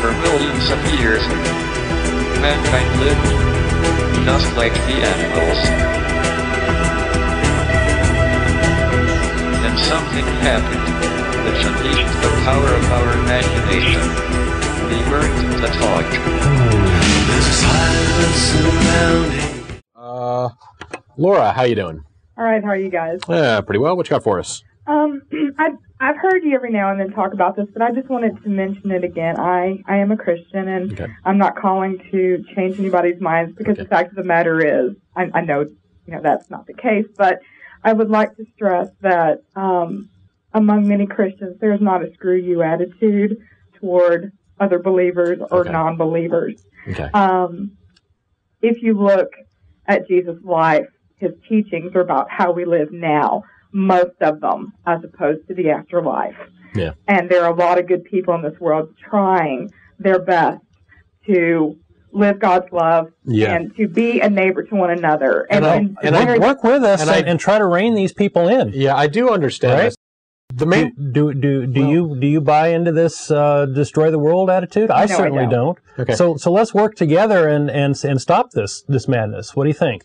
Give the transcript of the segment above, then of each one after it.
For millions of years, mankind lived just like the animals. Then something happened, which unleashed the power of our imagination. We learned to talk. There's a silence surrounding. Laura, how you doing? All right, how are you guys? Yeah, pretty well. What you got for us? I've heard you every now and then talk about this, but I just wanted to mention it again. I am a Christian, and Okay. I'm not calling to change anybody's minds, because the fact of the matter is, I know that's not the case, but I would like to stress that among many Christians, there's not a screw you attitude toward other believers or non-believers. Okay. If you look at Jesus' life, his teachings are about how we live now, most of them, as opposed to the afterlife. Yeah. And there are a lot of good people in this world trying their best to live God's love and to be a neighbor to one another. And work with us and try to rein these people in. Yeah, I do understand. Right? This. The main Do you buy into this destroy the world attitude? I certainly don't. Okay. So let's work together and stop this madness. What do you think?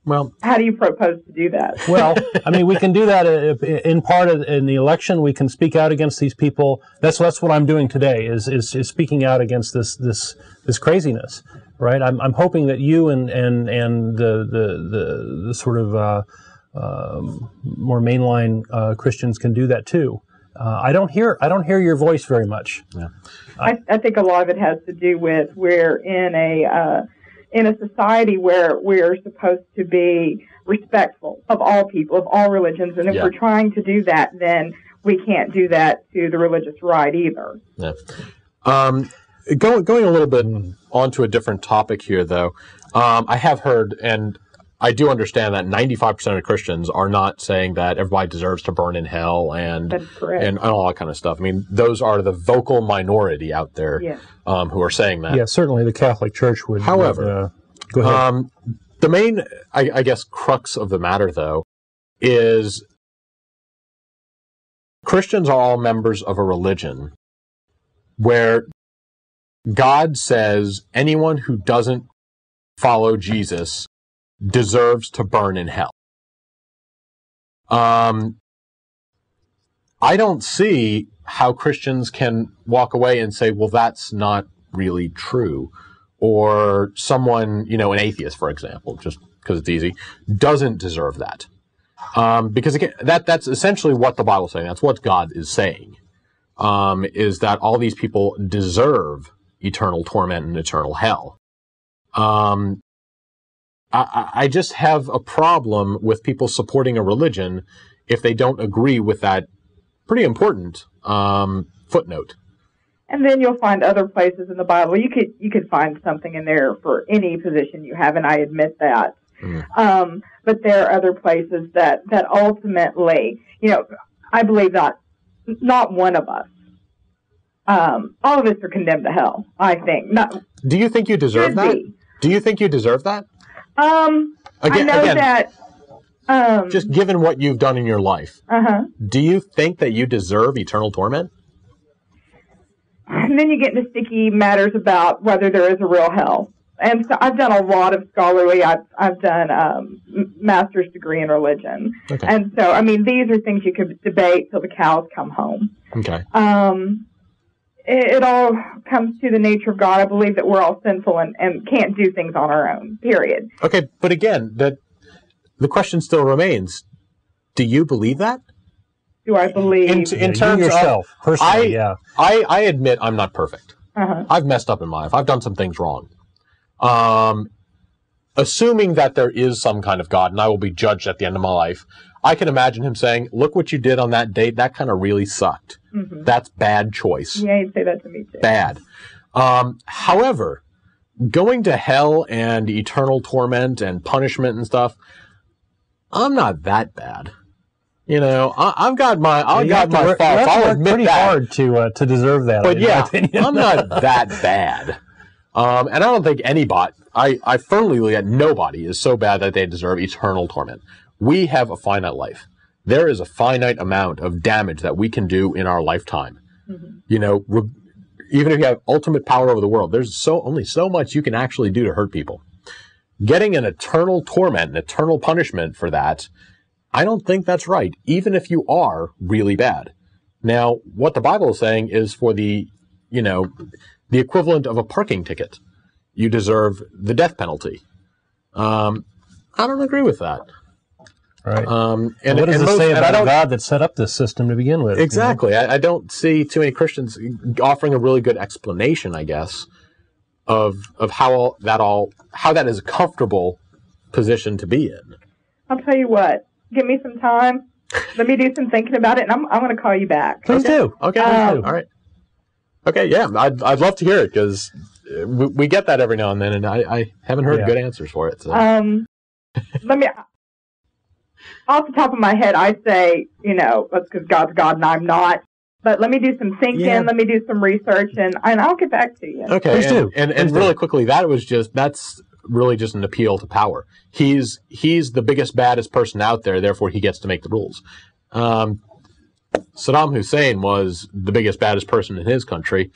Well, how do you propose to do that? Well, I mean, we can do that in part in the election. We can speak out against these people. That's what I'm doing today is speaking out against this craziness, right? I'm hoping that you and the sort of more mainline Christians can do that too. I don't hear your voice very much. Yeah. I think a lot of it has to do with we're in a society where we're supposed to be respectful of all people, of all religions, and if we're trying to do that, then we can't do that to the religious right either. Yeah. Going a little bit onto a different topic here, though, I have heard, and I do understand that 95% of Christians are not saying that everybody deserves to burn in hell and all that kind of stuff. I mean, those are the vocal minority out there who are saying that. Yeah, certainly the Catholic Church would. However, go ahead. The main, I guess, crux of the matter, though, is Christians are all members of a religion where God says anyone who doesn't follow Jesus deserves to burn in hell. I don't see how Christians can walk away and say, well, that's not really true. Or someone, an atheist, for example, just because it's easy, doesn't deserve that. Because again, that's essentially what the Bible's saying. That's what God is saying, is that all these people deserve eternal torment and eternal hell. I just have a problem with people supporting a religion if they don't agree with that pretty important footnote. And then you'll find other places in the Bible. You could find something in there for any position you have, and I admit that. But there are other places that ultimately, I believe not one of us. All of us are condemned to hell, I think. Do you think you deserve that? Do you think you deserve that? I know that. Just given what you've done in your life, do you think that you deserve eternal torment? And then you get into sticky matters about whether there is a real hell. And so I've done a lot of scholarly. I've done master's degree in religion, and so I mean these are things you could debate till the cows come home. Okay. It all comes to the nature of God. I believe that we're all sinful and can't do things on our own, period. Okay, but again, the question still remains, do you believe that? Do I believe? In terms of yourself, personally, I admit I'm not perfect. I've messed up in my life. I've done some things wrong. Assuming that there is some kind of God and I will be judged at the end of my life, I can imagine him saying, look what you did on that date. That kind of really sucked. That's bad choice. Yeah, he'd say that to me too. Bad. However, going to hell and eternal torment and punishment and stuff, I'm not that bad. I've got my faults. I'll admit pretty that. Hard to deserve that. But yeah, I'm not that bad. And I don't think anybody, I firmly believe that nobody is so bad that they deserve eternal torment. We have a finite life. There is a finite amount of damage that we can do in our lifetime. even if you have ultimate power over the world, there's only so much you can actually do to hurt people. Getting an eternal torment, an eternal punishment for that, I don't think that's right, even if you are really bad. Now, what the Bible is saying is for the equivalent of a parking ticket, you deserve the death penalty. I don't agree with that. Right. And what does it say about God that set up this system to begin with? Exactly. I don't see too many Christians offering a really good explanation, I guess, of how that is a comfortable position to be in. I'll tell you what. Give me some time. Let me do some thinking about it, and I'm going to call you back. Please do. Okay. All right. Okay. Yeah. I'd love to hear it because we get that every now and then, and I haven't heard good answers for it. So. Let me. Off the top of my head, I say, that's because God's God and I'm not. But let me do some thinking, let me do some research, and I'll get back to you. Okay, please do. And really quickly, that's really just an appeal to power. He's the biggest, baddest person out there, therefore he gets to make the rules. Saddam Hussein was the biggest, baddest person in his country.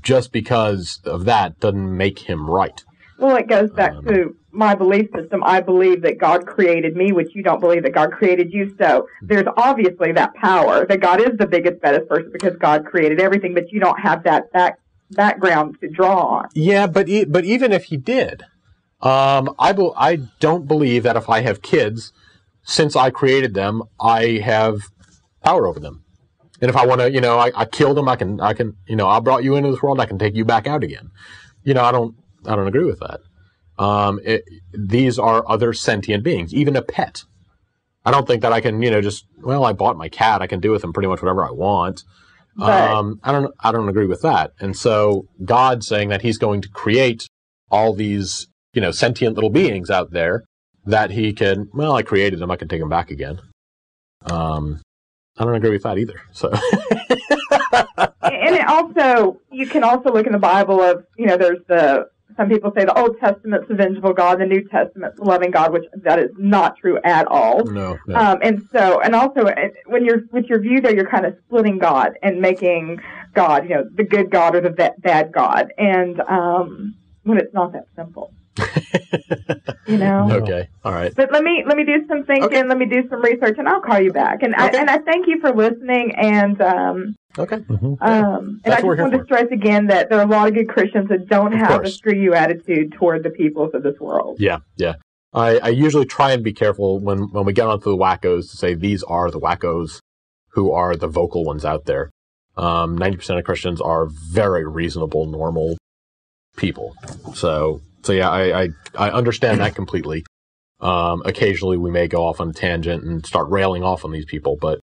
Just because of that doesn't make him right. Well, it goes back to my belief system. I believe that God created me, which you don't believe that God created you. So there's obviously that power that God is the biggest, baddest person because God created everything, but you don't have that background to draw on. Yeah, but even if he did, I don't believe that if I have kids, since I created them, I have power over them. And if I want to, I killed them, I can, I brought you into this world, I can take you back out again. I don't agree with that. These are other sentient beings, even a pet. I don't think that I can, I bought my cat. I can do with him pretty much whatever I want. I don't agree with that. And so God saying that he's going to create all these, sentient little beings out there that he can, I created them. I can take them back again. I don't agree with that either. So. And it also, you can also look in the Bible of, some people say the Old Testament's the vengeful God, the New Testament's the loving God, which that is not true at all. No. And also, when you're with your view there, you're kind of splitting God and making God, the good God or the bad God, and when it's not that simple. Okay, all right. But let me do some thinking, let me do some research, and I'll call you back. And I thank you for listening. And okay. And I just want to stress again that there are a lot of good Christians that don't have a screw you attitude toward the peoples of this world. Yeah. I usually try and be careful when we get onto the wackos to say these are the wackos who are the vocal ones out there. 90% of Christians are very reasonable, normal people. So yeah, I understand that completely. Occasionally we may go off on a tangent and start railing off on these people, but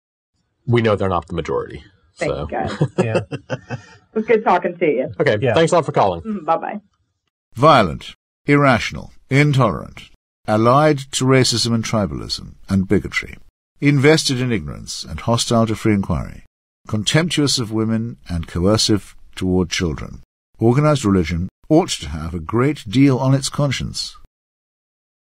we know they're not the majority. Thank you, guys. Yeah. It was good talking to you. Okay, Thanks a lot for calling. Bye-bye. Violent, irrational, intolerant, allied to racism and tribalism and bigotry, invested in ignorance and hostile to free inquiry, contemptuous of women and coercive toward children. Organized religion ought to have a great deal on its conscience,